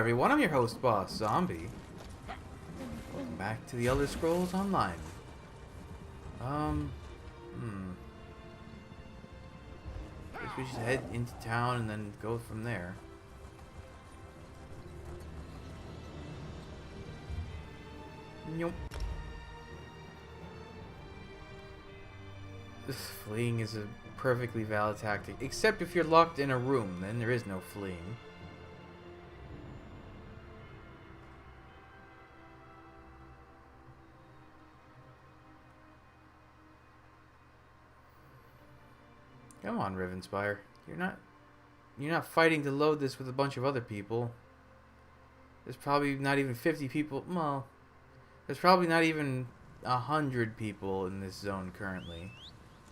everyone, I'm your host, Boss Zombie. Welcome back to the Elder Scrolls Online. Guess we should head into town and then go from there. Nope. Fleeing is a perfectly valid tactic, except if you're locked in a room, then there is no fleeing. Come on, Rivenspire. You're not fighting to load this with a bunch of other people. There's probably not even 50 people. Well, there's probably not even 100 people in this zone currently,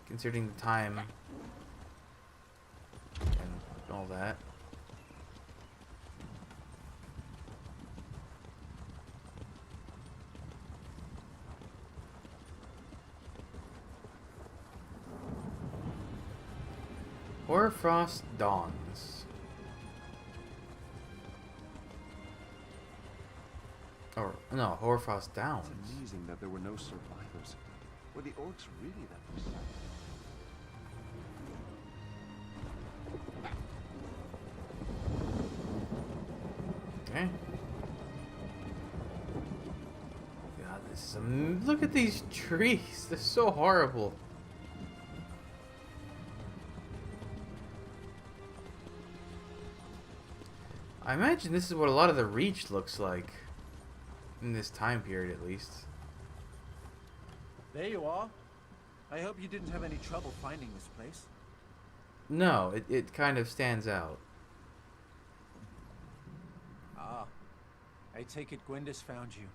considering the time and all that. Hoarfrost dawns. Or no, Hoarfrost downs. It's amazing that there were no survivors. Were the orcs really that persistent? Okay. God, this is look at these trees. They're so horrible. I imagine this is what a lot of the Reach looks like. In this time period, at least. There you are. I hope you didn't have any trouble finding this place. No, it kind of stands out. Ah. I take it Gwendis found you.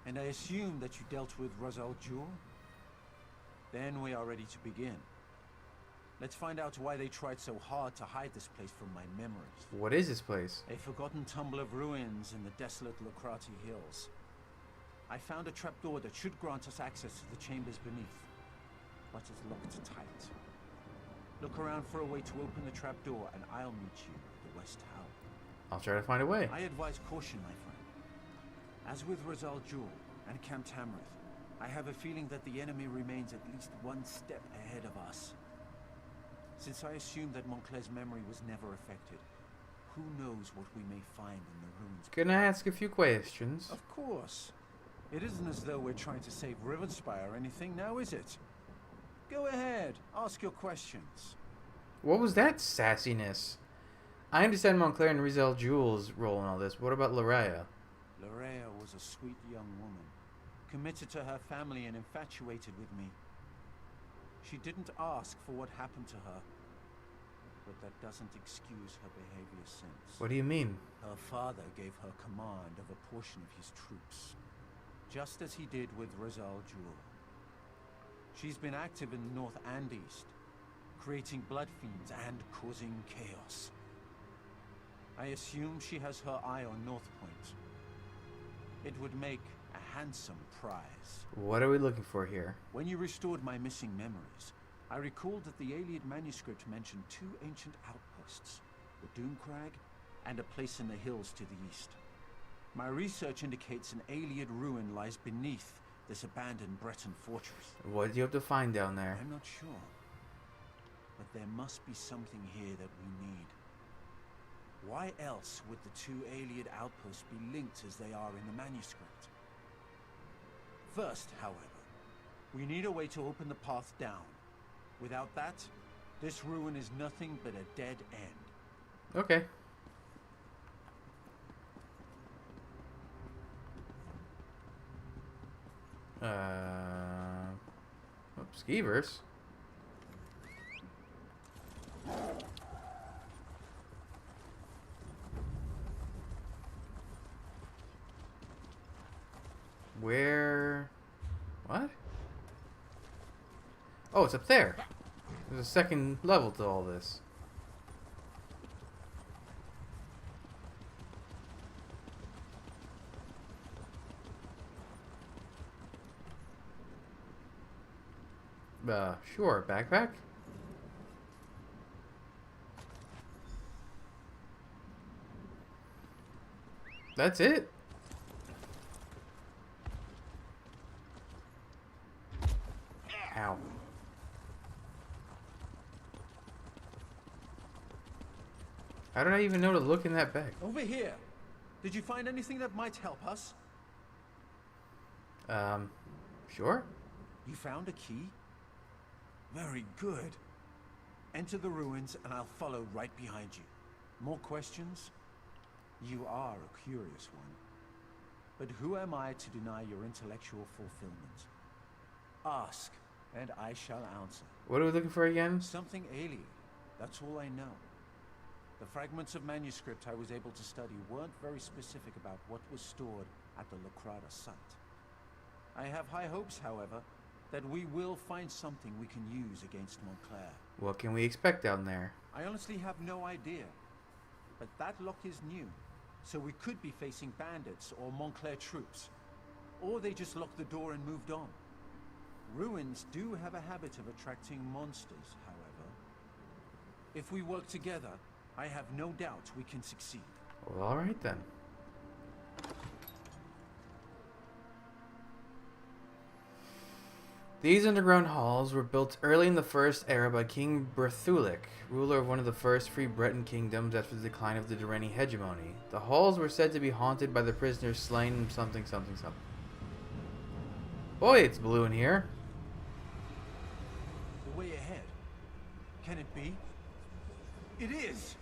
And I assume that you dealt with Rosal Jewel? Then we are ready to begin. Let's find out why they tried so hard to hide this place from my memories. What is this place? A forgotten tumble of ruins in the desolate Locrati Hills. I found a trapdoor that should grant us access to the chambers beneath, but it's locked tight. Look around for a way to open the trapdoor, and I'll meet you at the West Tower. I'll try to find a way. I advise caution, my friend. As with Rosal Jewel and Camp Tamrith, I have a feeling that the enemy remains at least one step ahead of us. Since I assume that Montclair's memory was never affected, who knows what we may find in the ruins? Can I ask a few questions? Of course. It isn't as though we're trying to save Rivenspire or anything, now is it? Go ahead, ask your questions. What was that sassiness? I understand Montclair and Rosal Jewel's role in all this. What about Loraya? Loraya was a sweet young woman, committed to her family and infatuated with me. She didn't ask for what happened to her, but that doesn't excuse her behavior since. What do you mean? Her father gave her command of a portion of his troops, just as he did with Rosal Jewel. She's been active in the north and east, creating blood fiends and causing chaos. I assume she has her eye on NORTHPOINT. It would make a handsome prize. What are we looking for here? When you restored my missing memories, I recalled that the Ayleid manuscript mentioned two ancient outposts, the Doomcrag and a place in the hills to the east. My research indicates an Ayleid ruin lies beneath this abandoned Breton fortress. What do you have to find down there? I'm not sure, but there must be something here that we need. Why else would the two Ayleid outposts be linked as they are in the manuscript? First, however, we need a way to open the path down. Without that, this ruin is nothing but a dead end. Okay. Skeevers. Where? What? Oh, it's up there. There's a second level to all this. Sure, backpack? That's it? Ow. How did I even know to look in that bag? Over here. Did you find anything that might help us? Sure? You found a key? Very good. Enter the ruins and I'll follow right behind you. More questions? You are a curious one. But who am I to deny your intellectual fulfillment? Ask, and I shall answer. What are we looking for again? Something alien. That's all I know. The fragments of manuscript I was able to study weren't very specific about what was stored at the Lacrada site. I have high hopes, however, that we will find something we can use against Montclair. What can we expect down there? I honestly have no idea. But that lock is new, so we could be facing bandits or Montclair troops. Or they just locked the door and moved on. Ruins do have a habit of attracting monsters, however. If we work together, I have no doubt we can succeed. Well, alright then. These underground halls were built early in the First Era by King Berthulic, ruler of one of the first free Breton kingdoms after the decline of the Durrani hegemony. The halls were said to be haunted by the prisoners slain in something something something. Boy, it's blue in here. The way ahead. Can it be? It is!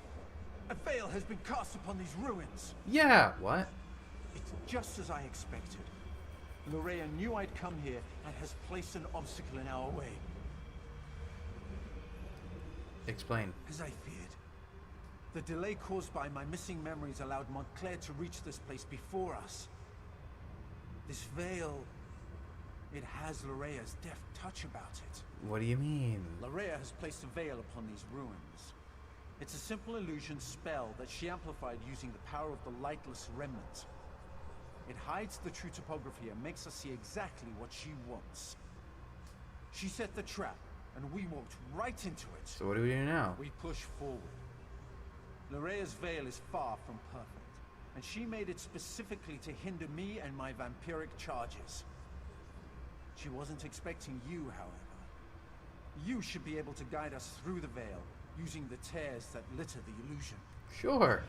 A veil has been cast upon these ruins. Yeah, what? It's just as I expected. Lorrea knew I'd come here and has placed an obstacle in our way. Explain. As I feared. The delay caused by my missing memories allowed Montclair to reach this place before us. This veil, it has Lorrea's deft touch about it. What do you mean? Lorrea has placed a veil upon these ruins. It's a simple illusion spell that she amplified using the power of the lightless remnant. It hides the true topography and makes us see exactly what she wants. She set the trap, and we walked right into it. So what do we do now? We push forward. Lorrea's veil is far from perfect, and she made it specifically to hinder me and my vampiric charges. She wasn't expecting you, however. You should be able to guide us through the veil, using the tears that litter the illusion. Sure.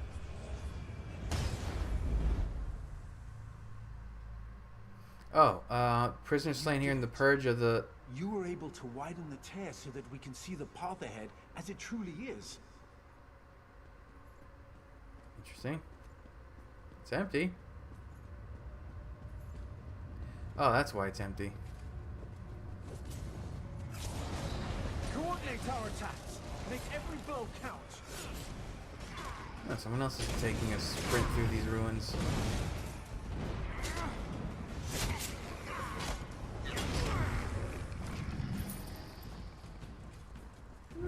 Oh, prisoners slain here in the purge of the... You were able to widen the tear so that we can see the path ahead as it truly is. Interesting. It's empty. Oh, that's why it's empty. Coordinate our attacks. Make every blow count. Oh, someone else is taking a sprint through these ruins.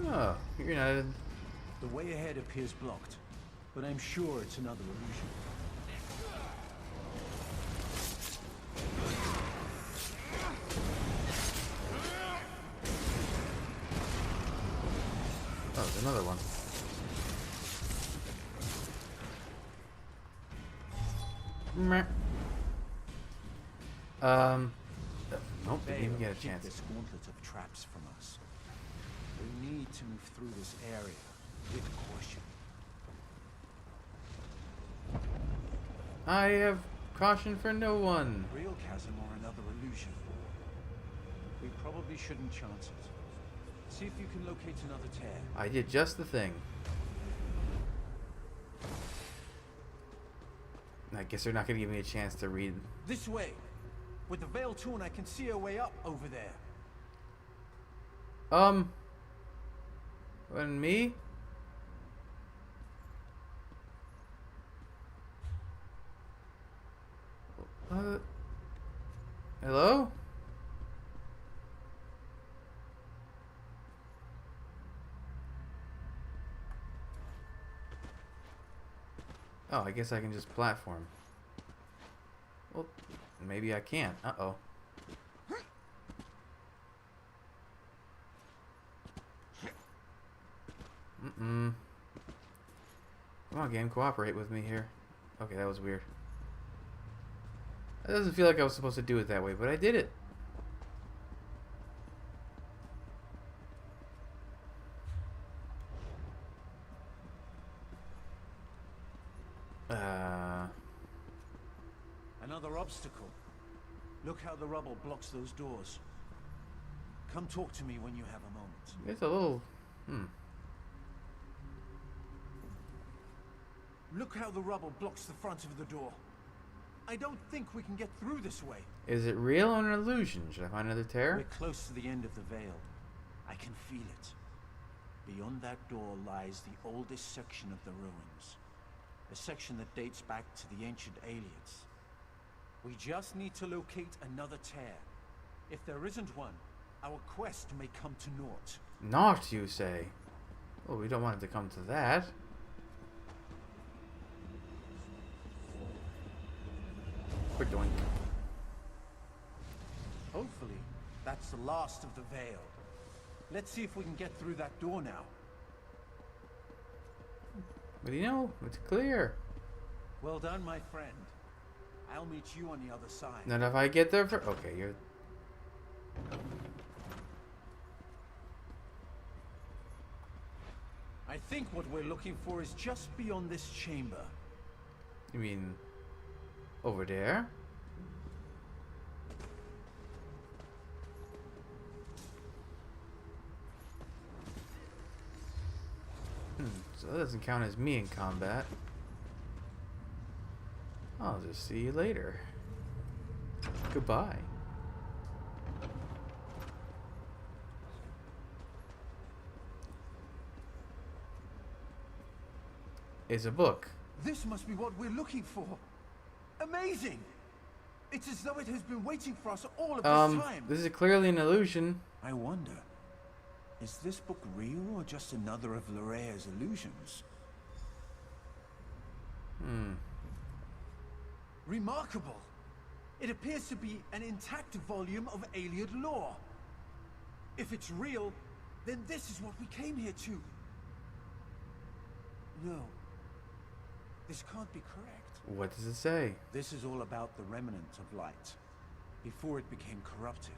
Oh, you're united. The way ahead appears blocked, but I'm sure it's another illusion. Oh, there's another one. Meh. Nope, didn't even get a chance. This gauntlet of traps from us. We need to move through this area with caution. I have caution for no one. Real chasm or another illusion. We probably shouldn't chance it. See if you can locate another tear. I did just the thing. I guess they're not going to give me a chance to read. This way. With the veil torn, I can see a way up over there. And me? Hello? Oh, I guess I can just platform. Well, maybe I can't. Uh-oh. Come on, game, cooperate with me here. Okay, that was weird. It doesn't feel like I was supposed to do it that way, but I did it. Another obstacle. Look how the rubble blocks those doors. Come talk to me when you have a moment. It's a little... Look how the rubble blocks the front of the door. I don't think we can get through this way. Is it real or an illusion? Should I find another tear? We're close to the end of the veil. I can feel it. Beyond that door lies the oldest section of the ruins. A section that dates back to the ancient aliens. We just need to locate another tear. If there isn't one, our quest may come to naught. Naught, you say? Well, we don't want it to come to that. We're doing. Hopefully, that's the last of the veil. Let's see if we can get through that door now. What do you know? It's clear. Well done, my friend. I'll meet you on the other side. Not if I get there for... Okay, you're... I think what we're looking for is just beyond this chamber. You mean... over there? So that doesn't count as me in combat. I'll just see you later. Goodbye. It's a book. This must be what we're looking for. Amazing! It's as though it has been waiting for us all of this time. This is clearly an illusion. I wonder, is this book real or just another of Lorea's illusions? Remarkable! It appears to be an intact volume of Ayleid lore. If it's real, then this is what we came here to. No. This can't be correct. What does it say? This is all about the remnant of light, before it became corrupted.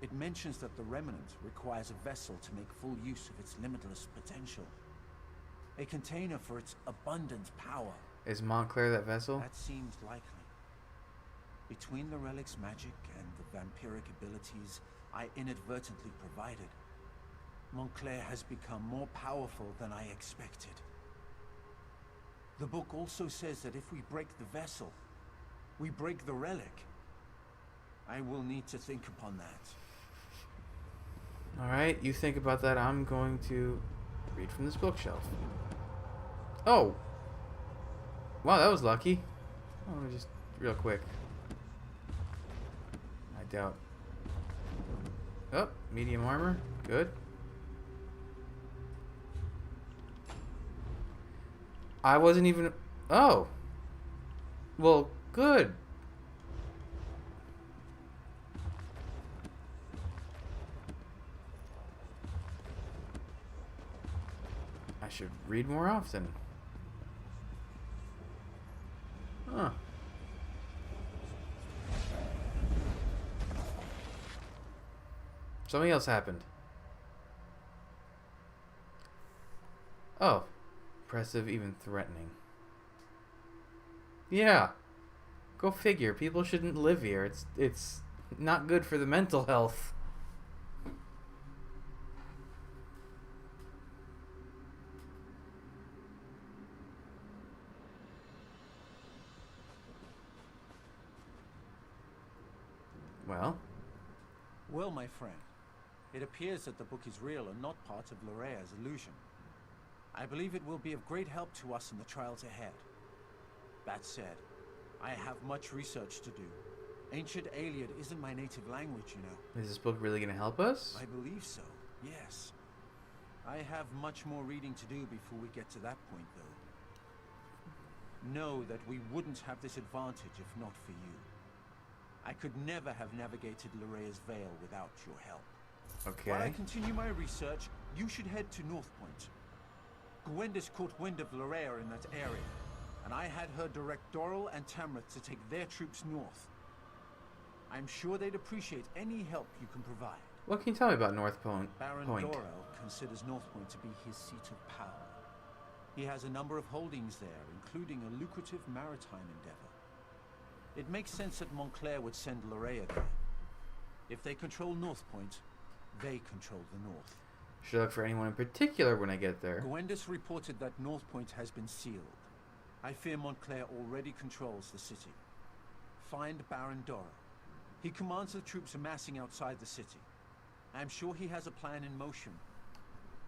It mentions that the remnant requires a vessel to make full use of its limitless potential. A container for its abundant power. Is Montclair that vessel? That seems likely. Between the relic's magic and the vampiric abilities I inadvertently provided, Montclair has become more powerful than I expected. The book also says that if we break the vessel, we break the relic. I will need to think upon that. Alright, you think about that. I'm going to read from this bookshelf. Oh! Wow, that was lucky. Oh, let me just real quick. I doubt. Oh, medium armor. Good. I wasn't even... Oh! Well, good. I should read more often. Huh. Something else happened. Oh. Impressive, even threatening. Yeah. Go figure. People shouldn't live here. It's not good for the mental health. Well? Well, my friend, it appears that the book is real and not part of Lorea's illusion. I believe it will be of great help to us in the trials ahead. That said, I have much research to do. Ancient Ayleid isn't my native language, you know. Is this book really going to help us? I believe so, yes. I have much more reading to do before we get to that point, though. Know that we wouldn't have this advantage if not for you. I could never have navigated Lorea's Veil without your help. Okay. While I continue my research, you should head to NORTHPOINT. Gwendis caught wind of Lorea in that area, and I had her direct Doral and Tamrath to take their troops north. I'm sure they'd appreciate any help you can provide. What can you tell me about NORTHPOINT? Baron Doral considers NORTHPOINT to be his seat of power. He has a number of holdings there, including a lucrative maritime endeavor. It makes sense that Montclair would send Loraya there. If they control NORTHPOINT, they control the north. Should I look for anyone in particular when I get there? Gwendis reported that NORTHPOINT has been sealed. I fear Montclair already controls the city. Find Baron Doral. He commands the troops amassing outside the city. I'm sure he has a plan in motion.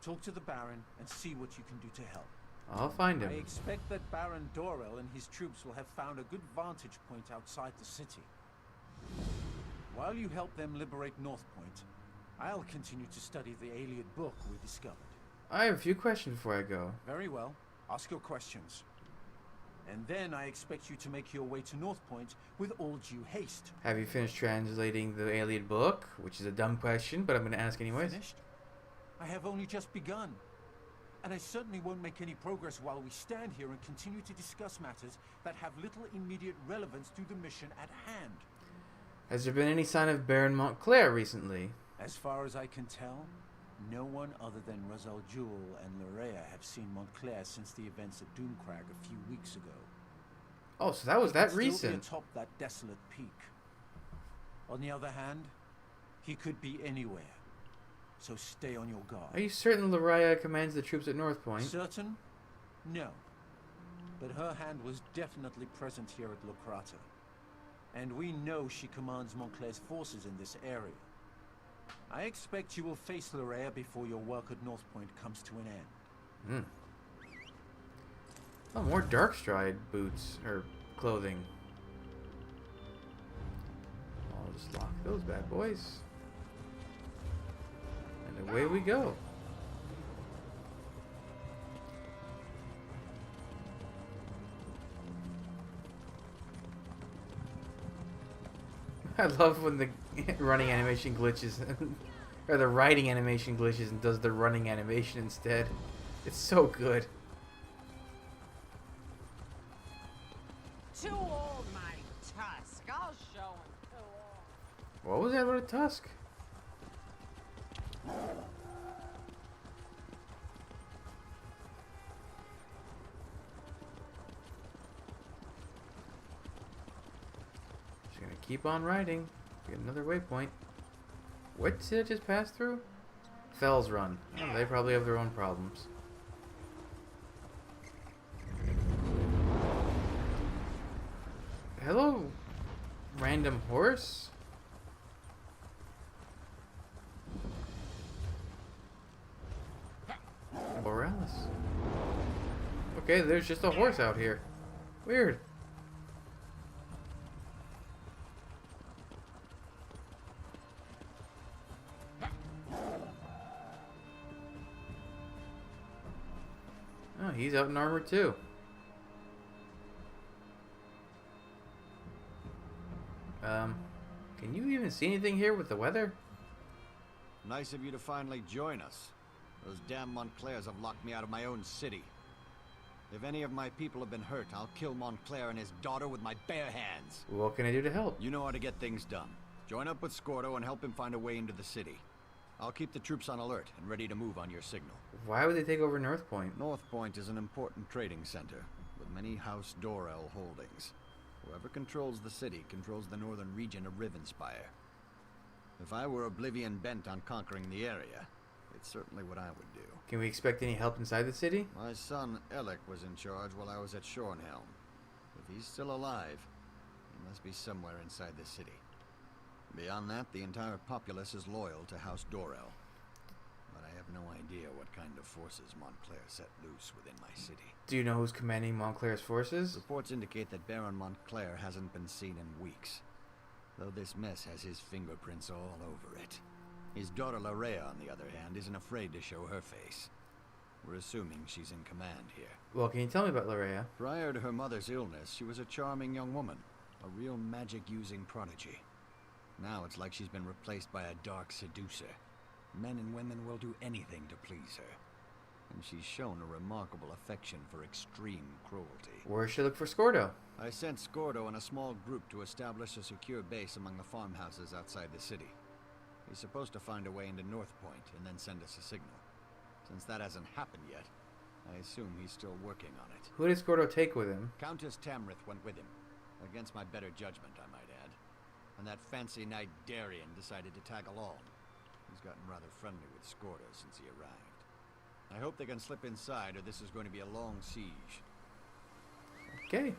Talk to the Baron and see what you can do to help. I'll find him. I expect that Baron Doral and his troops will have found a good vantage point outside the city. While you help them liberate NORTHPOINT, I'll continue to study the Iliad book we discovered. I have a few questions before I go. Very well. Ask your questions. And then I expect you to make your way to NORTHPOINT with all due haste. Have you finished translating the Iliad book? Which is a dumb question, but I'm going to ask anyways. Finished? I have only just begun. And I certainly won't make any progress while we stand here and continue to discuss matters that have little immediate relevance to the mission at hand. Has there been any sign of Baron Montclair recently? As far as I can tell, no one other than Razal Jewel and Loraya have seen Montclair since the events at Doomcrag a few weeks ago. Oh, so that was that He could recent. still be atop that desolate peak. On the other hand, he could be anywhere. So stay on your guard. Are you certain Loraya commands the troops at NORTHPOINT? Certain? No. But her hand was definitely present here at Locrata. And we know she commands Montclair's forces in this area. I expect you will face Loraya before your work at NORTHPOINT comes to an end. Oh, more Darkstride boots, or clothing. I'll just lock those bad boys. And away we go. I love when the running animation glitches, or the writing animation glitches and does the running animation instead. It's so good. Too old, my tusk. I'll show him too old. What was that about a tusk? Just gonna keep on riding. Get another waypoint. What did it just pass through? Fell's Run. Oh, they probably have their own problems. Hello, random horse? Borealis. Okay, there's just a horse out here. Weird. Oh, he's out in armor too. Can you even see anything here with the weather? Nice of you to finally join us. Those damn Montclairs have locked me out of my own city. If any of my people have been hurt, I'll kill Montclair and his daughter with my bare hands. What can I do to help? You know how to get things done. Join up with Scordo and help him find a way into the city. I'll keep the troops on alert and ready to move on your signal. Why would they take over NORTHPOINT? NORTHPOINT is an important trading center, with many House Dorel holdings. Whoever controls the city controls the northern region of Rivenspire. If I were Oblivion bent on conquering the area, it's certainly what I would do. Can we expect any help inside the city? My son, Alec, was in charge while I was at Shornhelm. If he's still alive, he must be somewhere inside the city. Beyond that, the entire populace is loyal to House Dorel. But I have no idea what kind of forces Montclair set loose within my city. Do you know who's commanding Montclair's forces? Reports indicate that Baron Montclair hasn't been seen in weeks, though this mess has his fingerprints all over it. His daughter Loraya, on the other hand, isn't afraid to show her face. We're assuming she's in command here. Well, can you tell me about Loraya? Prior to her mother's illness, she was a charming young woman, a real magic-using prodigy. Now it's like she's been replaced by a dark seducer. Men and women will do anything to please her. and she's shown a remarkable affection for extreme cruelty. Where should I look for Scordo? I sent Scordo and a small group to establish a secure base among the farmhouses outside the city. He's supposed to find a way into NORTHPOINT and then send us a signal. Since that hasn't happened yet, I assume he's still working on it. Who did Scordo take with him? Countess Tamrith went with him, against my better judgment, I might add. And that fancy knight Darien decided to tag along. He's gotten rather friendly with Scordo since he arrived. I hope they can slip inside, or this is going to be a long siege. Okay,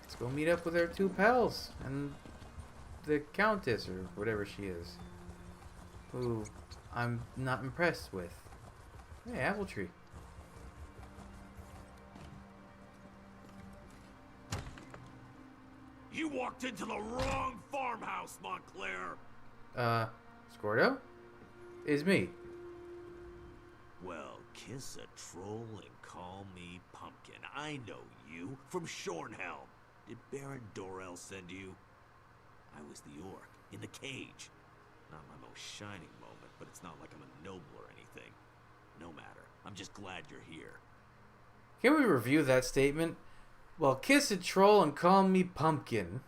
let's go meet up with our two pals and the Countess, or whatever she is, who I'm not impressed with. Hey, apple tree. You walked into the wrong farmhouse, Montclair! Scordo? Is me. Well, kiss a troll and call me Pumpkin. I know you from Shornhelm. Did Baron Dorell send you? I was the orc, in the cage. Not my most shining moment, but it's not like I'm a noble or anything. No matter. I'm just glad you're here. Can we review that statement? Well, kiss a troll and call me Pumpkin.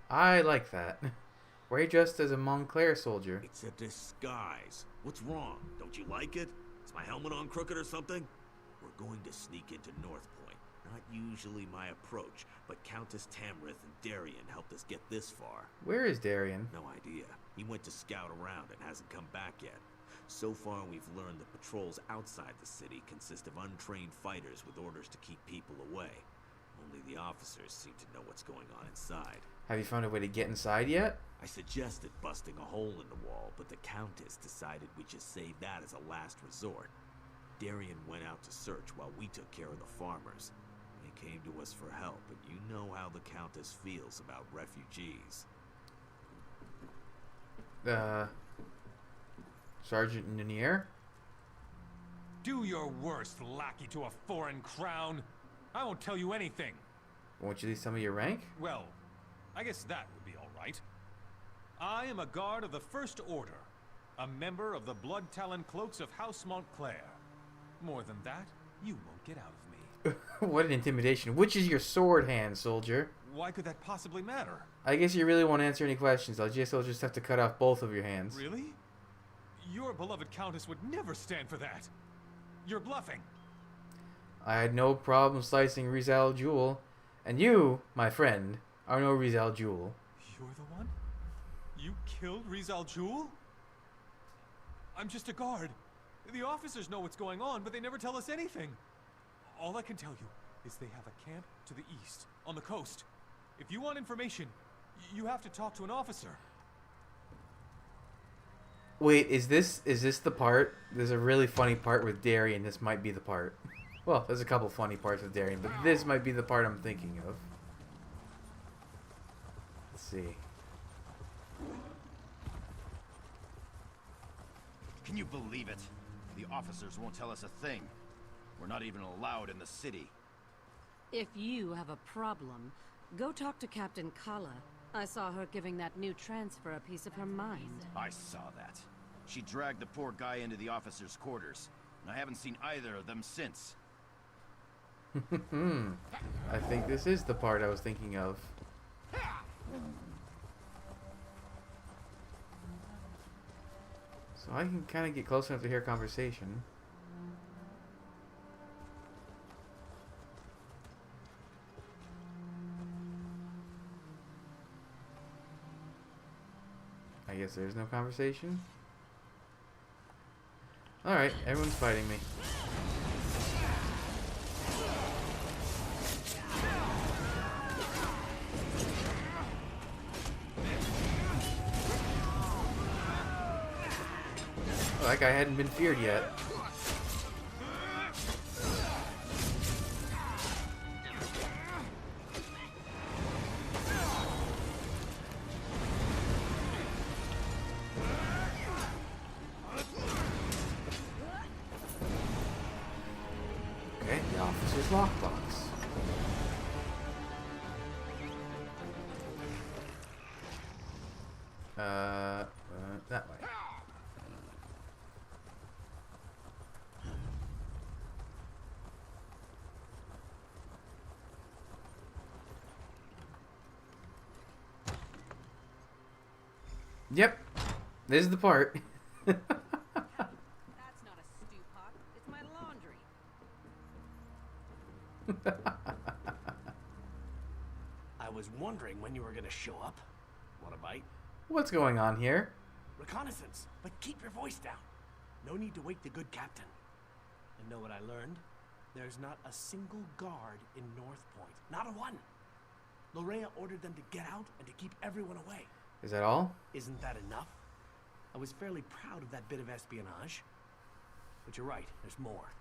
I like that. Were you dressed as a Montclair soldier? It's a disguise. What's wrong? Don't you like it? Is my helmet on crooked or something? We're going to sneak into NORTHPOINT. Not usually my approach, but Countess Tamrith and Darien helped us get this far. Where is Darien? No idea. He went to scout around and hasn't come back yet. So far, we've learned the patrols outside the city consist of untrained fighters with orders to keep people away. Only the officers seem to know what's going on inside. Have you found a way to get inside yet? I suggested busting a hole in the wall, but the Countess decided we'd just save that as a last resort. Darien went out to search while we took care of the farmers. They came to us for help, but you know how the Countess feels about refugees. Sergeant Ninier? Do your worst, lackey to a foreign crown. I won't tell you anything. Won't you leave some of your rank? Well, I guess that would be all right. I am a guard of the First Order, a member of the Blood Talon Cloaks of House Montclair. More than that, you won't get out of me. What an intimidation. Which is your sword hand, soldier? Why could that possibly matter? I guess you really won't answer any questions. I'll just have to cut off both of your hands. Really? Your beloved Countess would never stand for that. You're bluffing. I had no problem slicing Riz Al Jul. And you, my friend, are no Riz Al Jul. You're the one? You killed Riz Al Jul? I'm just a guard. The officers know what's going on, but they never tell us anything. All I can tell you is they have a camp to the east, on the coast. If you want information, you have to talk to an officer. Wait, is this the part? There's a really funny part with Darien. This might be the part. Well, there's a couple funny parts with Darien, but this might be the part I'm thinking of. Let's see. Can you believe it? The officers won't tell us a thing. We're not even allowed in the city. If you have a problem, go talk to Captain Kala. I saw her giving that new transfer a piece of her mind. I saw that. She dragged the poor guy into the officers' quarters, and I haven't seen either of them since. I think this is the part I was thinking of. So I can kind of get close enough to hear conversation. I guess there's no conversation. Alright, everyone's fighting me. Oh, that guy hadn't been feared yet. Okay, the officer's lockbox. That way. Yep. This is the part. That's not a stew pot. It's my laundry. I was wondering when you were gonna show up. Want a bite? What's going on here? Reconnaissance, but keep your voice down. No need to wake the good captain. And know what I learned? There's not a single guard in Northpoint. Not a one. Lorrea ordered them to get out and to keep everyone away. Is that all? Isn't that enough? I was fairly proud of that bit of espionage. But you're right, there's more.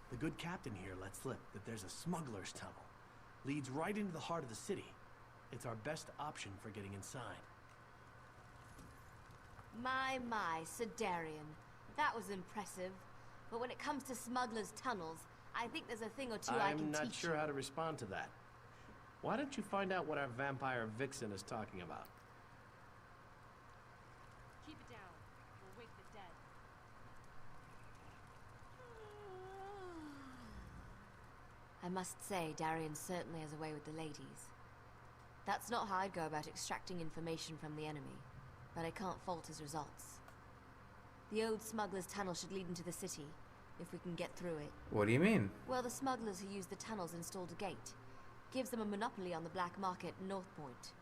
The good captain here let slip that there's a smuggler's tunnel. Leads right into the heart of the city. It's our best option for getting inside. My, Sir Darian. That was impressive. But when it comes to smugglers' tunnels, I think there's a thing or two I can teach you. I'm not sure how to respond to that. Why don't you find out what our vampire vixen is talking about? Keep it down. We'll wake the dead. I must say, Darian certainly has a way with the ladies. That's not how I'd go about extracting information from the enemy, but I can't fault his results. The old smuggler's tunnel should lead into the city, if we can get through it. What do you mean? Well, the smugglers who use the tunnels installed a gate. Gives them a monopoly on the black market in NORTHPOINT.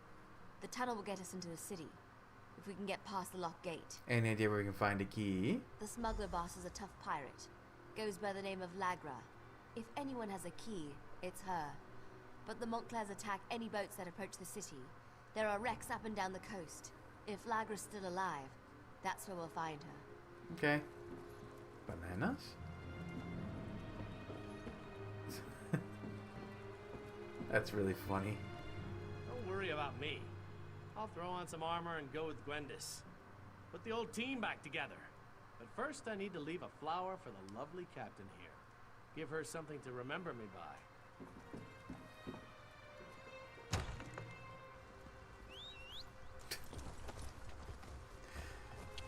The tunnel will get us into the city, if we can get past the locked gate. Any idea where we can find a key? The smuggler boss is a tough pirate. Goes by the name of Lagra. If anyone has a key, it's her. But the Montclairs attack any boats that approach the city. There are wrecks up and down the coast. If Lagra's still alive, that's where we'll find her. Okay. Bananas? That's really funny. Don't worry about me. I'll throw on some armor and go with Gwendis. Put the old team back together. But first I need to leave a flower for the lovely captain here. Give her something to remember me by.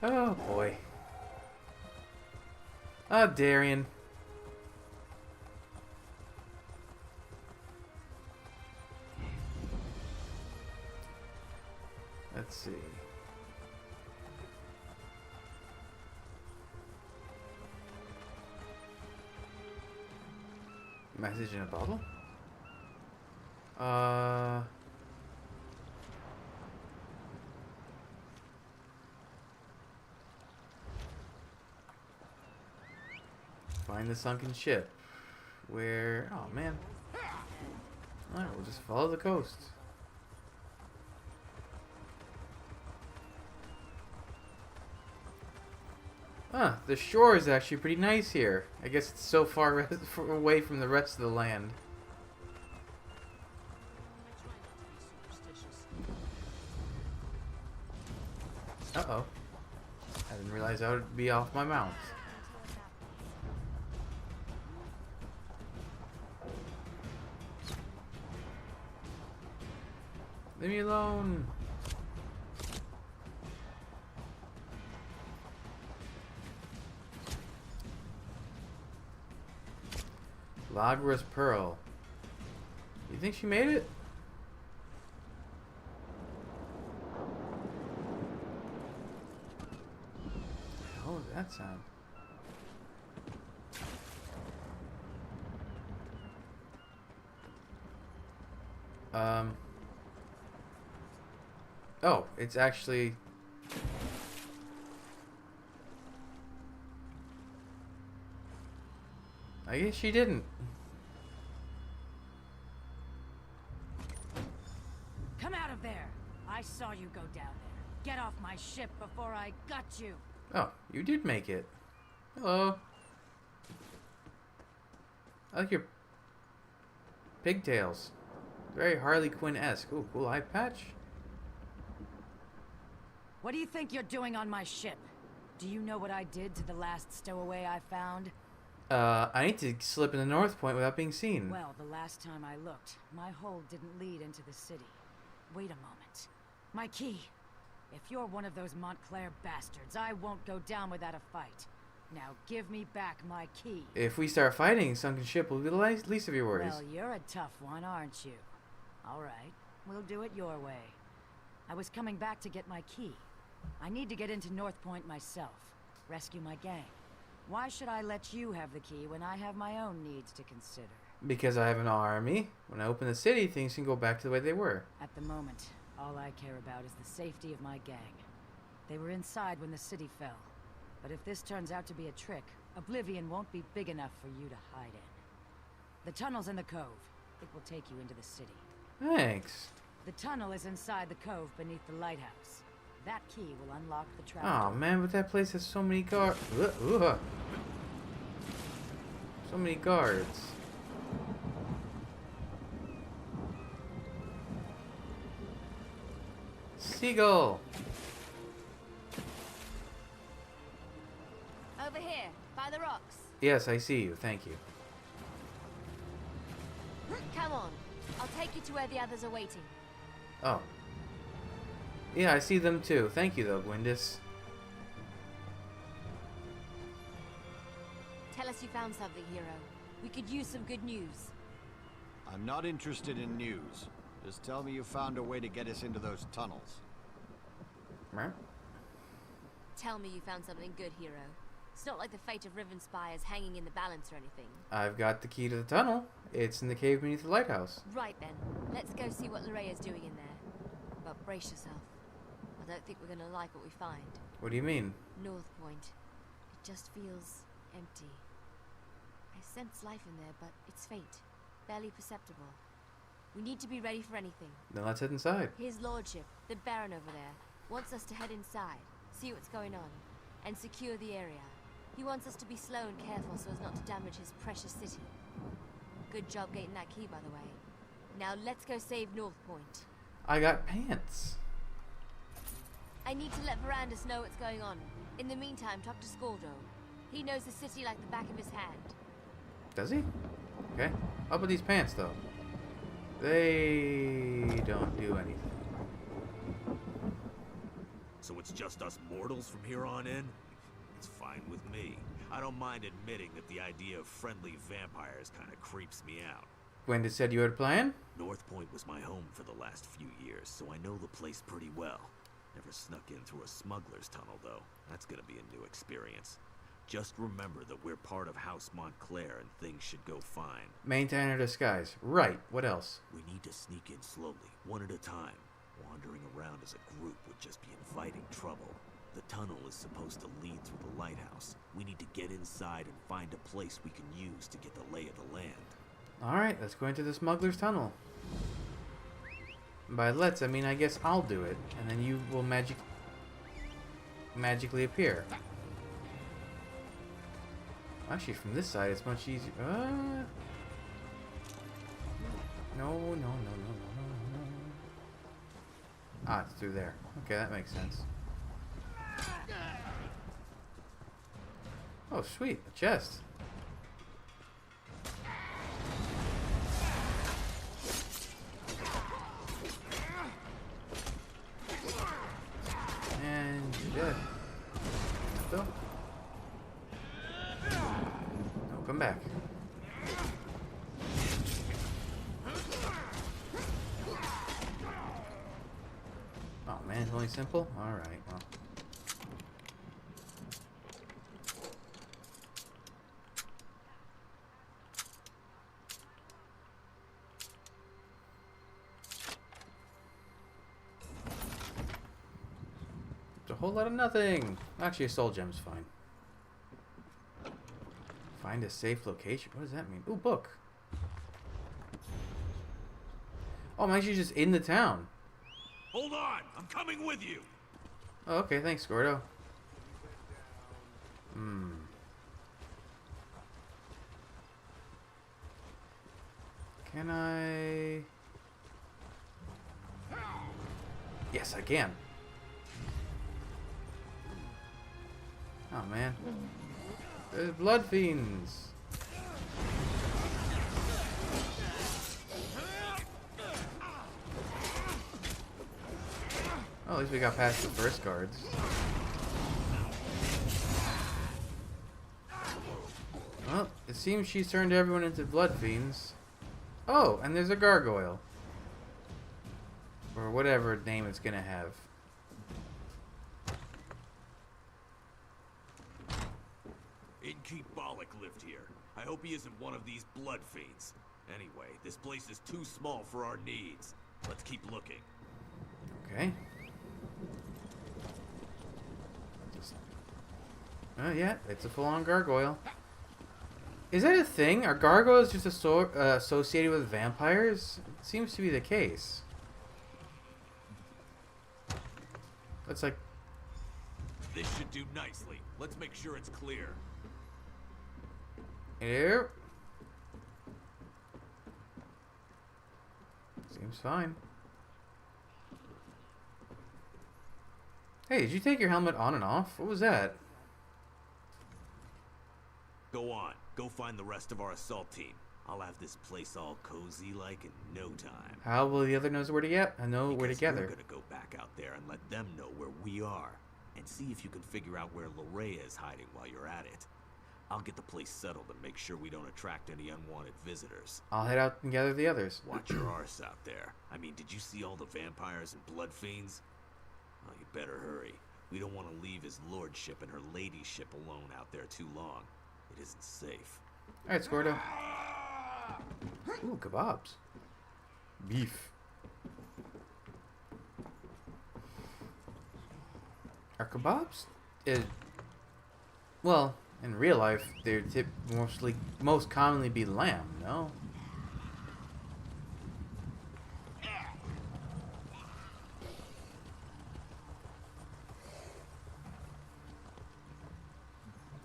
Oh boy. Oh, Darian. Let's see. Message in a bottle? Find the sunken ship. Where? Oh man. Alright, we'll just follow the coast. Huh, the shore is actually pretty nice here. I guess it's so far away from the rest of the land. Uh-oh. I didn't realize I would be off my mount. Leave me alone. Lagra's Pearl. You think she made it? What the hell was that sound? Oh, it's actually... I guess she didn't. Come out of there! I saw you go down there. Get off my ship before I gut you. Oh, you did make it. Hello. I like your pigtails. Very Harley Quinn-esque. Ooh, cool eye patch. What do you think you're doing on my ship? Do you know what I did to the last stowaway I found? I need to slip into Northpoint without being seen. Well, the last time I looked, my hold didn't lead into the city. Wait a moment. My key. If you're one of those Montclair bastards, I won't go down without a fight. Now give me back my key. If we start fighting, sunken ship will be the least of your worries. Well, you're a tough one, aren't you? All right, we'll do it your way. I was coming back to get my key. I need to get into NORTHPOINT myself. Rescue my gang. Why should I let you have the key when I have my own needs to consider? Because I have an army. When I open the city, things can go back to the way they were. At the moment, all I care about is the safety of my gang. They were inside when the city fell. But if this turns out to be a trick, Oblivion won't be big enough for you to hide in. The tunnel's in the cove. It will take you into the city. Thanks. The tunnel is inside the cove beneath the lighthouse. That key will unlock the trap. Oh man, but that place has so many guards. So many guards. Seagull. Over here, by the rocks. Yes, I see you. Thank you. Come on. I'll take you to where the others are waiting. Oh. Yeah, I see them too. Thank you, though, Gwendis. Tell us you found something, hero. We could use some good news. I'm not interested in news. Just tell me you found a way to get us into those tunnels. Right. Tell me you found something good, hero. It's not like the fate of Riven Spire is hanging in the balance or anything. I've got the key to the tunnel. It's in the cave beneath the lighthouse. Right then. Let's go see what Lorraya's doing in there. But brace yourself. I don't think we're gonna like what we find. What do you mean? NORTHPOINT. It just feels empty. I sense life in there, but it's faint. Barely perceptible. We need to be ready for anything. Then let's head inside. His lordship, the Baron over there, wants us to head inside, see what's going on, and secure the area. He wants us to be slow and careful so as not to damage his precious city. Good job getting that key, by the way. Now let's go save NORTHPOINT. I got pants. I need to let Verandus know what's going on. In the meantime, talk to Skoldo. He knows the city like the back of his hand. Does he? Okay. Up with these pants, though. They don't do anything. So it's just us mortals from here on in? It's fine with me. I don't mind admitting that the idea of friendly vampires kind of creeps me out. Gwenda said you had a plan? NORTHPOINT was my home for the last few years, so I know the place pretty well. Never snuck in through a smuggler's tunnel, though. That's gonna be a new experience. Just remember that we're part of House Montclair and things should go fine. Maintain our disguise. Right. What else? We need to sneak in slowly, one at a time. Wandering around as a group would just be inviting trouble. The tunnel is supposed to lead through the lighthouse. We need to get inside and find a place we can use to get the lay of the land. Alright, let's go into the smuggler's tunnel. By let's, I mean I guess I'll do it. And then you will magically appear. Actually, from this side, it's much easier. No. Ah, it's through there. Okay, that makes sense. Oh, sweet. A chest. And you're dead. Still? No, come back. Oh man, it's only simple? Alright, well. It's a whole lot of nothing. Actually, a soul gem's fine. Find a safe location. What does that mean? Ooh, book. Oh, I'm actually just in the town. Hold on! I'm coming with you! Oh, okay, thanks, Gordo. Can I... Yes, I can. Oh, man. There's blood fiends. Oh, at least we got past the first guards. Well, it seems she's turned everyone into blood fiends. Oh, and there's a gargoyle. Or whatever name it's gonna have. I hope he isn't one of these blood fiends. Anyway, this place is too small for our needs. Let's keep looking. Okay. Oh yeah, it's a full-on gargoyle. Is that a thing? Are gargoyles just associated with vampires? It seems to be the case. That's like... This should do nicely. Let's make sure it's clear. Here. Seems fine. Hey, did you take your helmet on and off? What was that? Go on. Go find the rest of our assault team. I'll have this place all cozy like in no time. How will the other knows where to get? I know we're together. We're gonna go back out there and let them know where we are, and see if you can figure out where Larea is hiding while you're at it. I'll get the place settled and make sure we don't attract any unwanted visitors. I'll head out and gather the others. Watch your arse out there. I mean, did you see all the vampires and blood fiends? Oh, you better hurry. We don't want to leave his lordship and her ladyship alone out there too long. It isn't safe. Alright, Scordo. Ooh, kebabs. Beef. Are kebabs? Well, in real life, they're most commonly be lamb, no?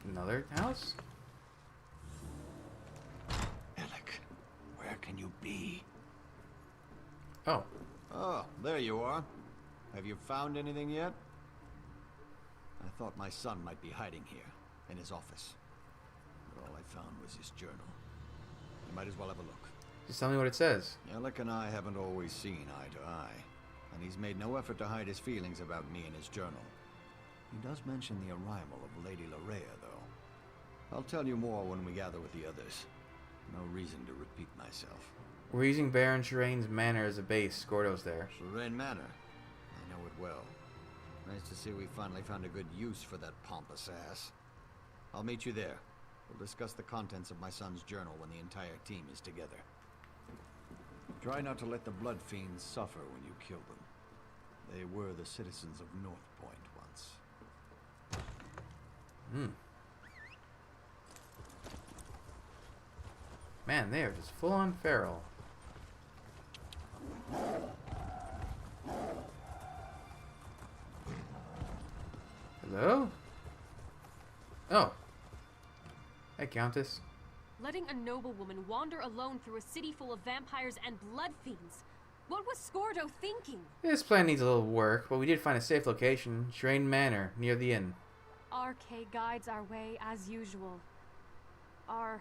Another house? Alec, where can you be? Oh. Oh, there you are. Have you found anything yet? I thought my son might be hiding here, in his office. But all I found was his journal. You might as well have a look. Just tell me what it says. Alec and I haven't always seen eye to eye, and he's made no effort to hide his feelings about me in his journal. He does mention the arrival of Lady Larea, though. I'll tell you more when we gather with the others. No reason to repeat myself. We're using Baron Shiraine's manor as a base. Scordo's there. Shiraine Manor. I know it well. Nice to see we finally found a good use for that pompous ass. I'll meet you there. We'll discuss the contents of my son's journal when the entire team is together. Try not to let the blood fiends suffer when you kill them. They were the citizens of NORTHPOINT once. Man, they are just full-on feral. Hello? Oh. Hey, Countess. Letting a noblewoman wander alone through a city full of vampires and blood fiends. What was Scordo thinking? This plan needs a little work, but we did find a safe location. Shiraine Manor, near the inn. RK guides our way as usual. Are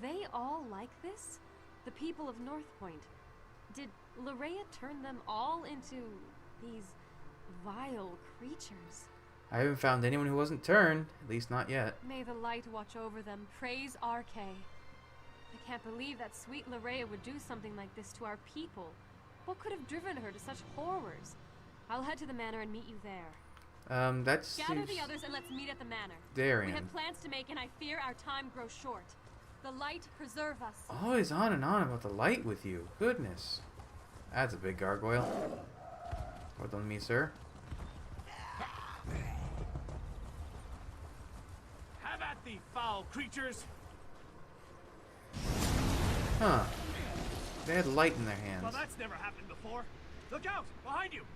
they all like this? The people of NORTHPOINT? Did Larea turn them all into these vile creatures? I haven't found anyone who wasn't turned, at least not yet. May the light watch over them. Praise RK. I can't believe that sweet Larea would do something like this to our people. What could have driven her to such horrors? I'll head to the manor and meet you there. That's... Gather the others and let's meet at the manor. Darien. We have plans to make and I fear our time grows short. The light preserve us. Always on and on about the light with you. Goodness. That's a big gargoyle. Well done, me, sir. Have at thee, foul creatures! Huh. They had light in their hands. Well, that's never happened before. Look out! Behind you!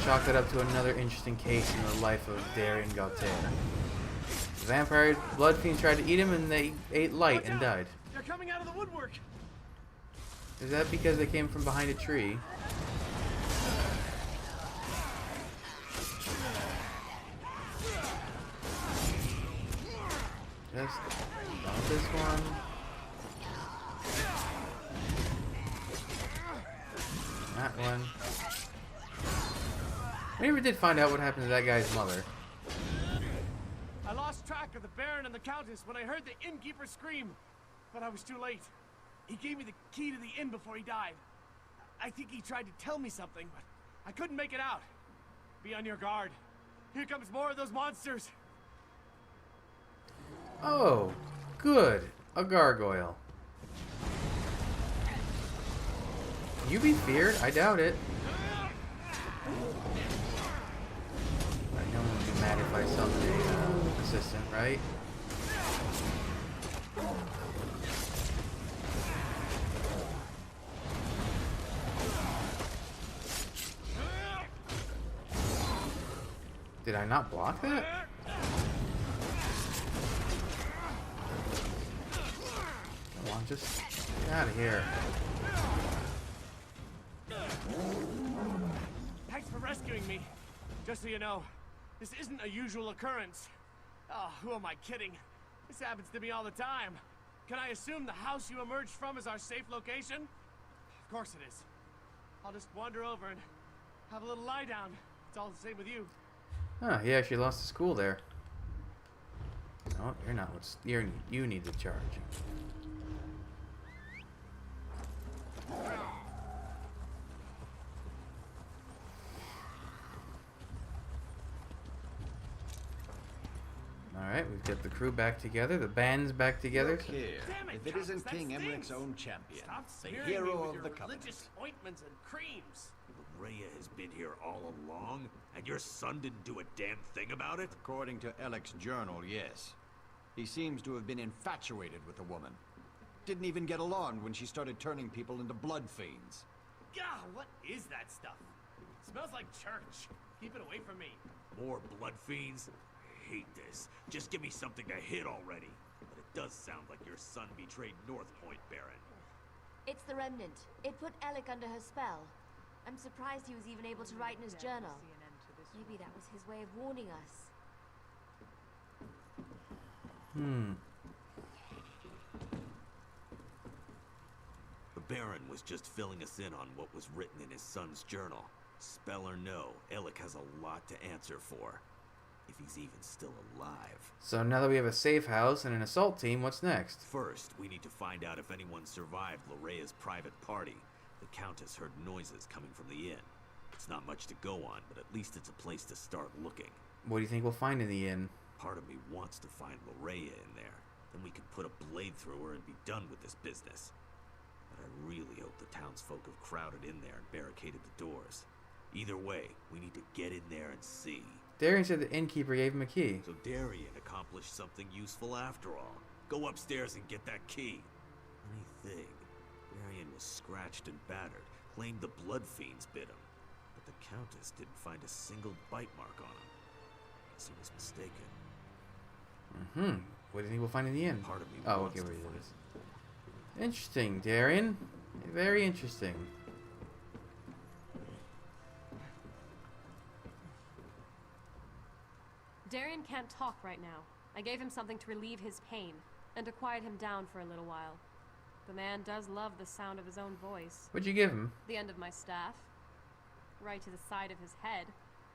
Chalk that up to another interesting case in the life of Darien Gautier. The vampire blood fiends tried to eat him and they ate light and died. They're coming out of the woodwork! Is that because they came from behind a tree? Just dump this one. That one. We never did find out what happened to that guy's mother. I lost track of the Baron and the Countess when I heard the innkeeper scream, but I was too late. He gave me the key to the inn before he died. I think he tried to tell me something, but I couldn't make it out. Be on your guard. Here comes more of those monsters. Oh, good. A gargoyle. Can you be feared? I doubt it. No one would be mad if I summoned an assistant, right? Did I not block that? Come on, just get out of here. Thanks for rescuing me. Just so you know, this isn't a usual occurrence. Oh, who am I kidding? This happens to me all the time. Can I assume the house you emerged from is our safe location? Of course it is. I'll just wander over and have a little lie down. It's all the same with you. Huh, he actually lost the school there. No, you're not. You need the charge. Alright, we've got the crew back together, the band's back together. Look here, if it isn't King Emmerich's own champion, the hero of the Covenant. Ointments and creams. Rhea has been here all along, and your son didn't do a damn thing about it? According to Alec's journal, yes. He seems to have been infatuated with the woman. Didn't even get along when she started turning people into blood fiends. God, what is that stuff? Smells like church. Keep it away from me. More blood fiends? I hate this. Just give me something to hit already. But it does sound like your son betrayed NORTHPOINT, Baron. It's the Remnant. It put Alec under her spell. I'm surprised he was even able to write in his journal. Maybe that was his way of warning us. The Baron was just filling us in on what was written in his son's journal. Spell or no, Alec has a lot to answer for. If he's even still alive. So now that we have a safe house and an assault team, what's next? First, we need to find out if anyone survived Lorea's private party. The Countess heard noises coming from the inn. It's not much to go on, but at least it's a place to start looking. What do you think we'll find in the inn? Part of me wants to find Lorea in there. Then we can put a blade through her and be done with this business. But I really hope the townsfolk have crowded in there and barricaded the doors. Either way, we need to get in there and see. Darian said the innkeeper gave him a key. So Darian accomplished something useful after all. Go upstairs and get that key. Funny thing, Darian was scratched and battered, claimed the blood fiends bit him. But the Countess didn't find a single bite mark on him. Guess he was mistaken. What do you think we'll find in the inn? Part of me oh, wants okay, to where find it is. Interesting, Darian. Very interesting. Darian can't talk right now. I gave him something to relieve his pain, and to quiet him down for a little while. The man does love the sound of his own voice. What'd you give him? The end of my staff. Right to the side of his head.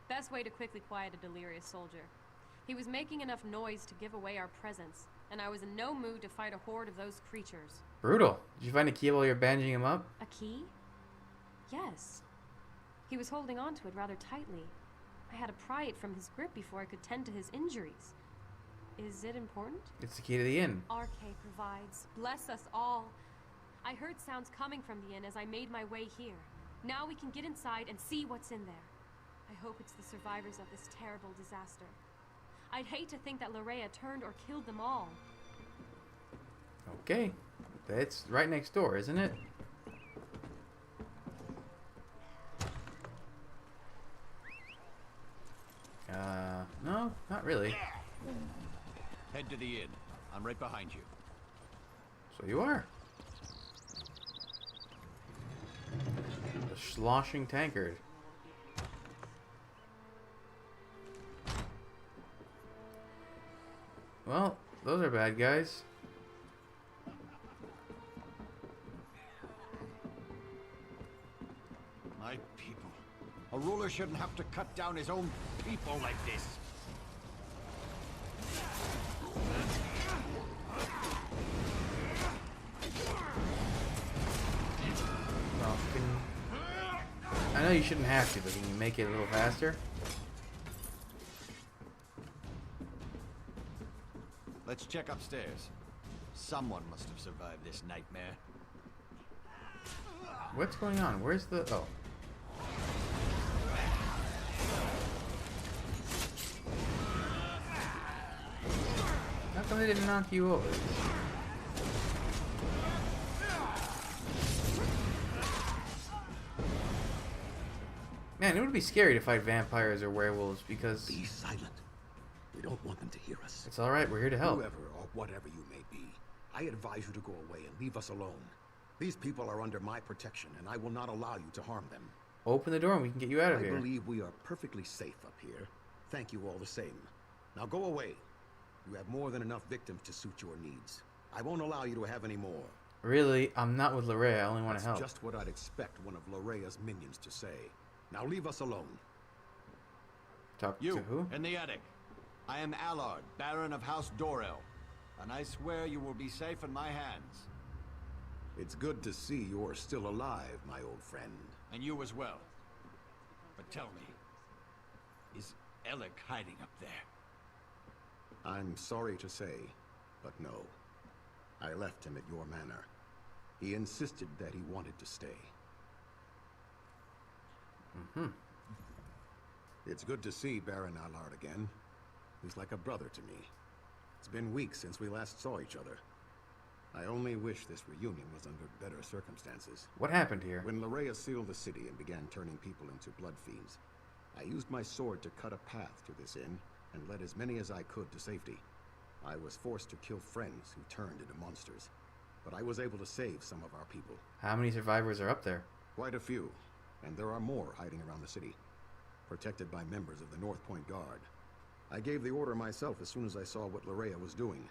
Best way to quickly quiet a delirious soldier. He was making enough noise to give away our presence, and I was in no mood to fight a horde of those creatures. Brutal. Did you find a key while you were bandaging him up? A key? Yes. He was holding on to it rather tightly. I had to pry it from his grip before I could tend to his injuries. Is it important? It's the key to the inn. RK provides. Bless us all. I heard sounds coming from the inn as I made my way here. Now we can get inside and see what's in there. I hope it's the survivors of this terrible disaster. I'd hate to think that Lorea turned or killed them all. Okay. That's right next door, isn't it? No, not really. Head to the inn. I'm right behind you. So you are. The sloshing tankard. Well, those are bad guys. My people. A ruler shouldn't have to cut down his own people like this. I know you shouldn't have to, but can you make it a little faster? Let's check upstairs. Someone must have survived this nightmare. What's going on? Where's the... Oh. How come they didn't knock you over? Man, it would be scary to fight vampires or werewolves because... Be silent. We don't want them to hear us. It's alright, we're here to help. Whoever or whatever you may be, I advise you to go away and leave us alone. These people are under my protection, and I will not allow you to harm them. Open the door and we can get you out of here. I believe we are perfectly safe up here. Thank you all the same. Now go away. You have more than enough victims to suit your needs. I won't allow you to have any more. Really? I'm not with Lorrea. I only want to help. That's just what I'd expect one of Lorea's minions to say. Now leave us alone. Talk You, to who? in the attic. I am Allard, Baron of House Dorel, and I swear you will be safe in my hands. It's good to see you're still alive, my old friend. And you as well. But tell me, is Alec hiding up there? I'm sorry to say, but no. I left him at your manor. He insisted that he wanted to stay. Mm-hmm. It's good to see Baron Allard again. He's like a brother to me. It's been weeks since we last saw each other. I only wish this reunion was under better circumstances. What happened here? When Lorrea sealed the city and began turning people into blood fiends, I used my sword to cut a path to this inn and led as many as I could to safety. I was forced to kill friends who turned into monsters, but I was able to save some of our people. How many survivors are up there? Quite a few, and there are more hiding around the city, protected by members of the NORTHPOINT Guard. I gave the order myself as soon as I saw what Lorrea was doing.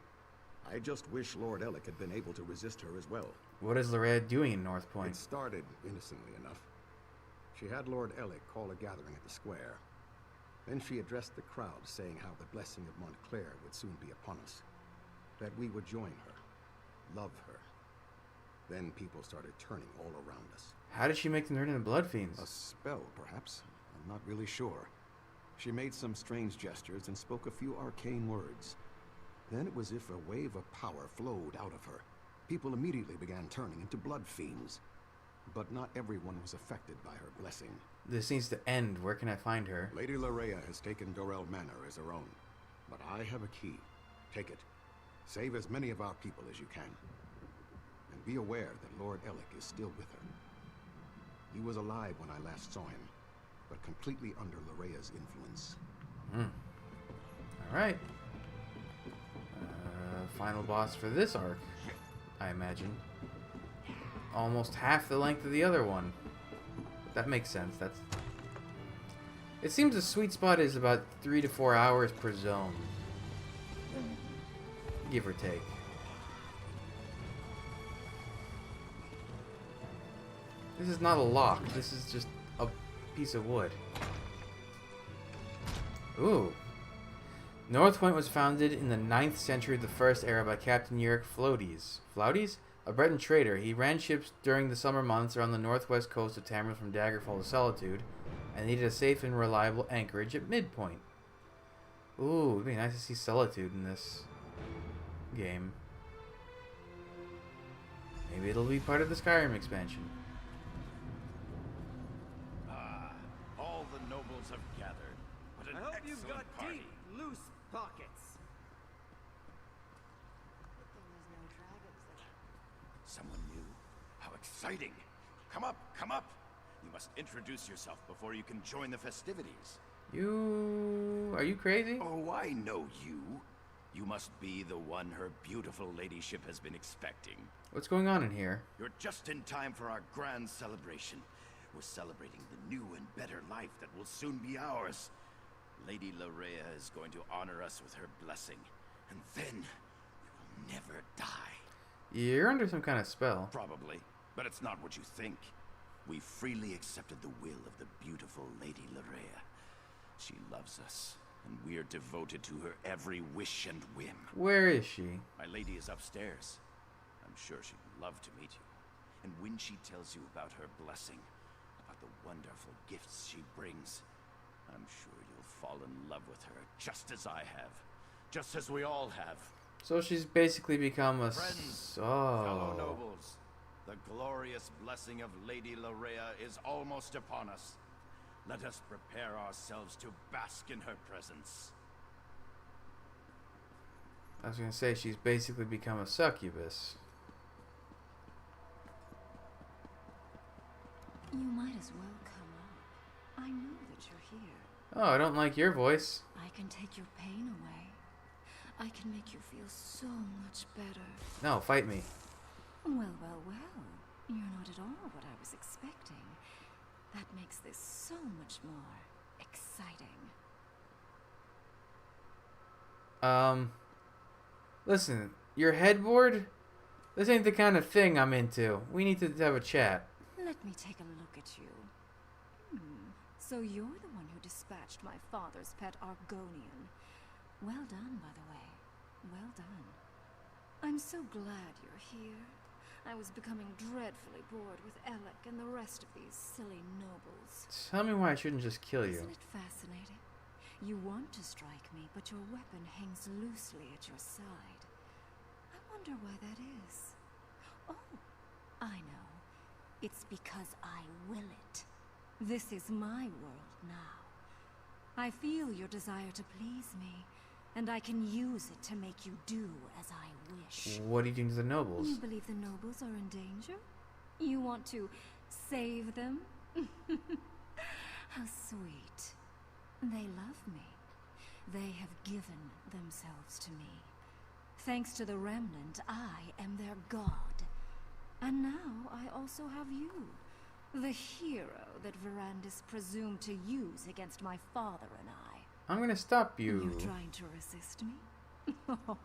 I just wish Lord Alec had been able to resist her as well. What is Lorrea doing in NORTHPOINT? It started innocently enough. She had Lord Alec call a gathering at the square. Then she addressed the crowd, saying how the blessing of Montclair would soon be upon us. That we would join her, love her. Then people started turning all around us. How did she make them turn into blood fiends? A spell, perhaps. I'm not really sure. She made some strange gestures and spoke a few arcane words. Then it was as if a wave of power flowed out of her. People immediately began turning into blood fiends. But not everyone was affected by her blessing. This needs to end. Where can I find her? Lady Lorrea has taken Dorel Manor as her own. But I have a key. Take it. Save as many of our people as you can. And be aware that Lord Alec is still with her. He was alive when I last saw him, but completely under Lorea's influence. Alright. Final boss for this arc, I imagine. Almost half the length of the other one. That makes sense. It seems the sweet spot is about 3 to 4 hours per zone. Give or take. This is not a lock. This is just a piece of wood. Ooh. NORTHPOINT was founded in the 9th century of the First Era by Captain Yurick Floaties. Flauties? A Breton trader. He ran ships during the summer months around the northwest coast of Tamriel from Daggerfall to Solitude, and needed a safe and reliable anchorage at Midpoint. Ooh, it'd be nice to see Solitude in this game. Maybe it'll be part of the Skyrim expansion. All the nobles have gathered. What an I hope excellent you've got party. deep, loose pockets. Someone new? How exciting! Come up, come up! You must introduce yourself before you can join the festivities. Are you crazy? Oh, I know you. You must be the one her beautiful ladyship has been expecting. What's going on in here? You're just in time for our grand celebration. We're celebrating the new and better life that will soon be ours. Lady Lorrea is going to honor us with her blessing, and then you will never die. You're under some kind of spell. Probably, but it's not what you think. We freely accepted the will of the beautiful Lady Lorrea. She loves us, and we're devoted to her every wish and whim. Where is she? My lady is upstairs. I'm sure she'd love to meet you. And when she tells you about her blessing, about the wonderful gifts she brings. I'm sure you'll fall in love with her, just as I have. Just as we all have. So she's basically become a... Friends, oh. fellow nobles, the glorious blessing of Lady Larea is almost upon us. Let us prepare ourselves to bask in her presence. I was gonna say, she's basically become a succubus. You might as well come up. I know that you're here. Oh, I don't like your voice. I can take your pain away. I can make you feel so much better. No, fight me. Well, well, well. You're not at all what I was expecting. That makes this so much more exciting. Listen, your headboard? This ain't the kind of thing I'm into. We need to have a chat. Let me take a look at you. So you're the one who dispatched my father's pet Argonian. Well done, by the way. Well done. I'm so glad you're here. I was becoming dreadfully bored with Alec and the rest of these silly nobles. Tell me why I shouldn't just kill you. Isn't it fascinating? You want to strike me, but your weapon hangs loosely at your side. I wonder why that is. Oh, I know. It's because I will it. This is my world now. I feel your desire to please me, and I can use it to make you do as I wish. What are you doing to the nobles? You believe the nobles are in danger? You want to save them? How sweet. They love me. They have given themselves to me. Thanks to the Remnant, I am their god. And now I also have you. The hero that Verandis presumed to use against my father and I. I'm gonna stop you. You're trying to resist me? Oh,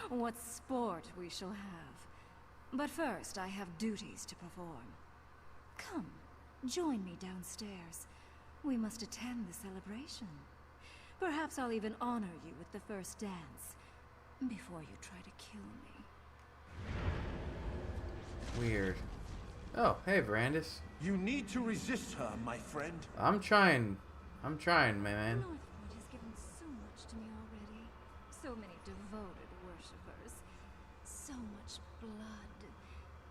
what sport we shall have. But first, I have duties to perform. Come, join me downstairs. We must attend the celebration. Perhaps I'll even honor you with the first dance, before you try to kill me. Weird. Oh, hey, Verandis. You need to resist her, my friend. I'm trying, my man. NORTHPOINT has given so much to me already. So many devoted worshippers. So much blood.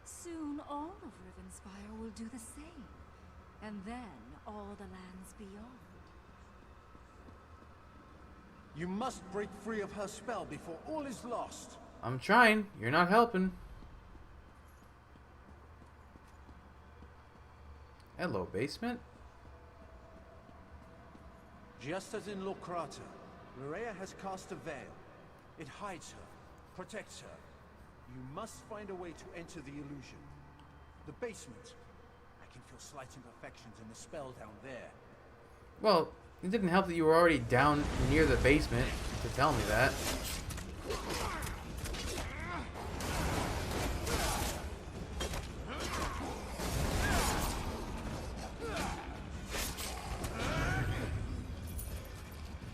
Soon all of Rivenspire will do the same. And then all the lands beyond. You must break free of her spell before all is lost. I'm trying. You're not helping. Hello, basement. Just as in Locrata, Larea has cast a veil. It hides her, protects her. You must find a way to enter the illusion. The basement. I can feel slight imperfections in the spell down there. Well, it didn't help that you were already down near the basement to tell me that.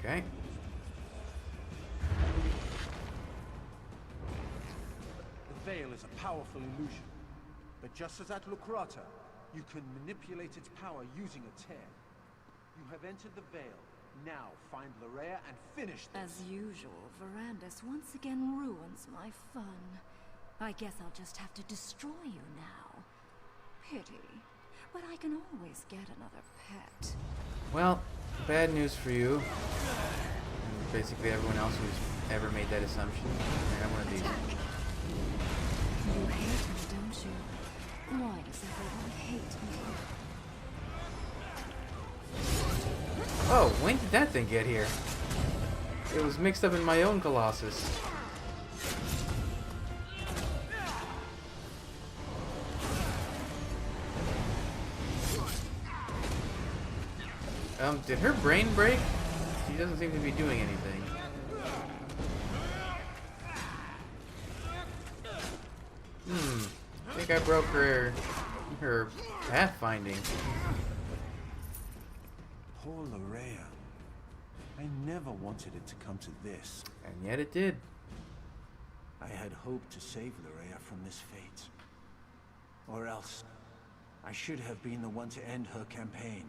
Okay. The veil is a powerful illusion. But just as at Locrata, you can manipulate its power using a tear. You have entered the veil. Now find Larea and finish this. As usual, Verandis once again ruins my fun. I guess I'll just have to destroy you now. Pity. But I can always get another pet. Well, bad news for you. And basically everyone else who's ever made that assumption. I got one of these. You hate me, don't you? Why does everyone hate me? Oh, when did that thing get here? It was mixed up in my own Colossus. Did her brain break? She doesn't seem to be doing anything. I think I broke her pathfinding. Poor Larea. I never wanted it to come to this. And yet it did. I had hoped to save Larea from this fate. Or else, I should have been the one to end her campaign.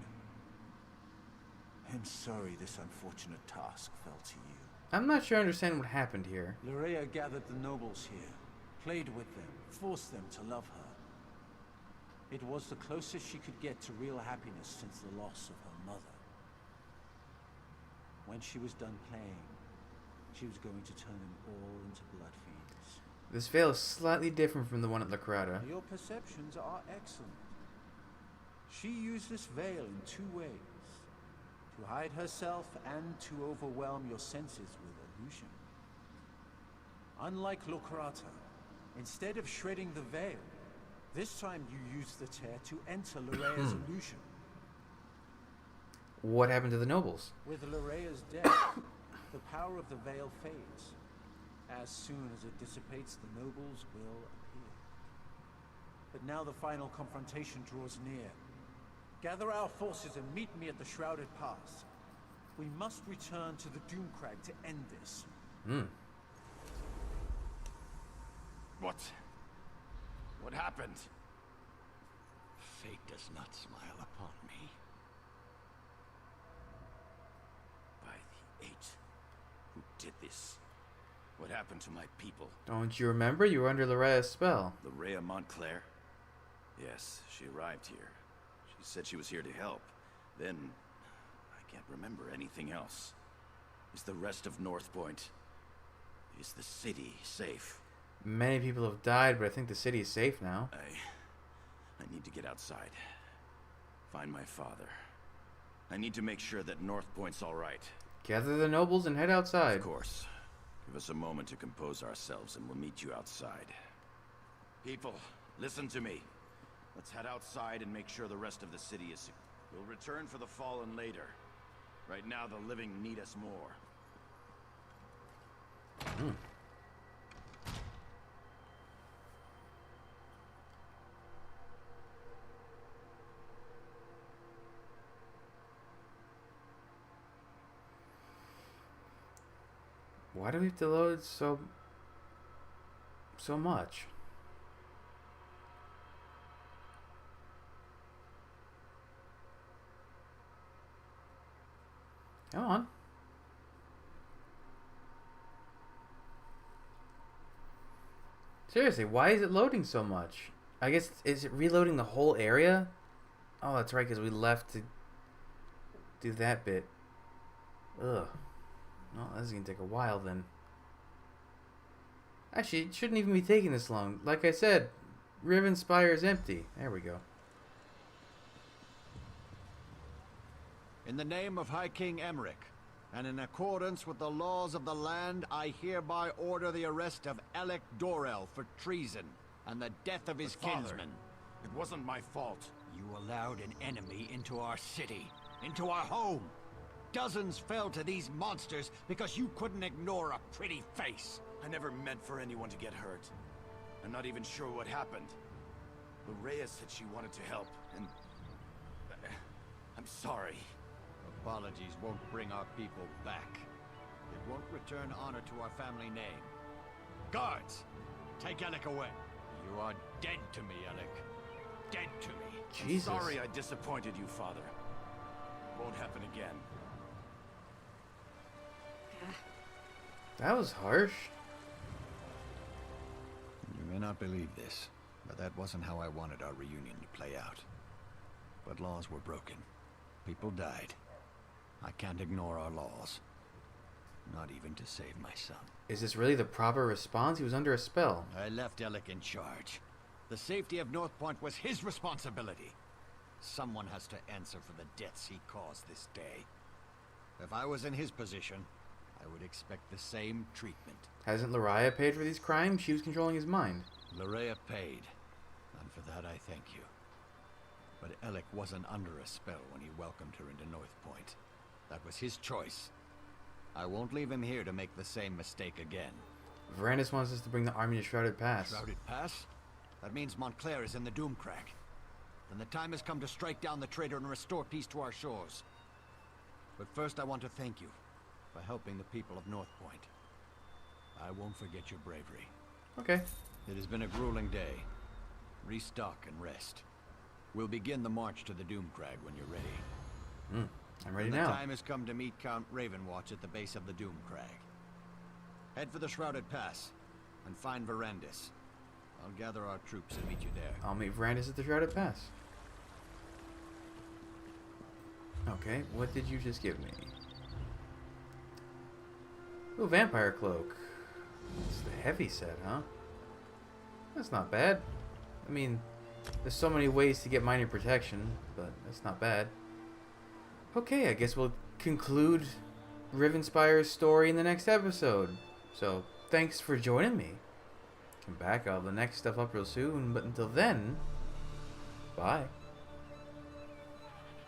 I'm sorry this unfortunate task fell to you. I'm not sure I understand what happened here. Larea gathered the nobles here, played with them, forced them to love her. It was the closest she could get to real happiness since the loss of her mother. When she was done playing, she was going to turn them all into blood fiends. This veil is slightly different from the one at La Crata. Your perceptions are excellent. She used this veil in two ways. To hide herself and to overwhelm your senses with illusion. Unlike Locrata, instead of shredding the veil, this time you used the tear to enter Lorea's illusion. What happened to the nobles? With Lorea's death, the power of the veil fades. As soon as it dissipates, the nobles will appear. But now the final confrontation draws near. Gather our forces and meet me at the Shrouded Pass. We must return to the Doomcrag to end this. What happened? Fate does not smile upon me. By the Eight. Who did this? What happened to my people? Don't you remember? You were under Lorea's spell. Larea Montclair? Yes, she arrived here. She said she was here to help. Then, I can't remember anything else. Is the rest of Northpoint... Is the city safe? Many people have died, but I think the city is safe now. I need to get outside. Find my father. I need to make sure that Northpoint's all right. Gather the nobles and head outside. Of course. Give us a moment to compose ourselves and we'll meet you outside. People, listen to me. Let's head outside and make sure the rest of the city is secure. We'll return for the fallen later. Right now, the living need us more. Why do we have to load so much? Come on. Seriously, why is it loading so much? I guess, is it reloading the whole area? Oh, that's right, because we left to do that bit. Ugh. Well, this is going to take a while then. Actually, it shouldn't even be taking this long. Like I said, Riven Spire is empty. There we go. In the name of High King Emmerich, and in accordance with the laws of the land, I hereby order the arrest of Alec Dorel for treason and the death of his kinsman. It wasn't my fault. You allowed an enemy into our city, into our home. Dozens fell to these monsters because you couldn't ignore a pretty face. I never meant for anyone to get hurt. I'm not even sure what happened. Larea said she wanted to help, and... I'm sorry. Apologies won't bring our people back. It won't return honor to our family name. Guards, take Alec away. You are dead to me, Alec. Dead to me. Jesus. I'm sorry I disappointed you, Father. Won't happen again. That was harsh. You may not believe this, but that wasn't how I wanted our reunion to play out. But laws were broken. People died. I can't ignore our laws. Not even to save my son. Is this really the proper response? He was under a spell. I left Alec in charge. The safety of Northpoint was his responsibility. Someone has to answer for the deaths he caused this day. If I was in his position, I would expect the same treatment. Hasn't Larea paid for these crimes? She was controlling his mind. Larea paid, and for that I thank you. But Alec wasn't under a spell when he welcomed her into Northpoint. That was his choice. I won't leave him here to make the same mistake again. Varanus wants us to bring the army to Shrouded Pass. Shrouded Pass? That means Montclair is in the Doomcrag. Then the time has come to strike down the traitor and restore peace to our shores. But first I want to thank you for helping the people of Northpoint. I won't forget your bravery. Okay. It has been a grueling day. Restock and rest. We'll begin the march to the Doomcrag when you're ready. I'm ready And now. The time has come to meet Count Ravenwatch at the base of the Doomcrag. Head for the Shrouded Pass and find Verandis. I'll gather our troops and meet you there. I'll meet Verandis at the Shrouded Pass. Okay, what did you just give me? Ooh, Vampire Cloak. It's the heavy set, huh? That's not bad. I mean, there's so many ways to get minor protection, but that's not bad. Okay, I guess we'll conclude Rivenspire's story in the next episode. So, thanks for joining me. Come back, I'll have the next stuff up real soon, but until then, bye.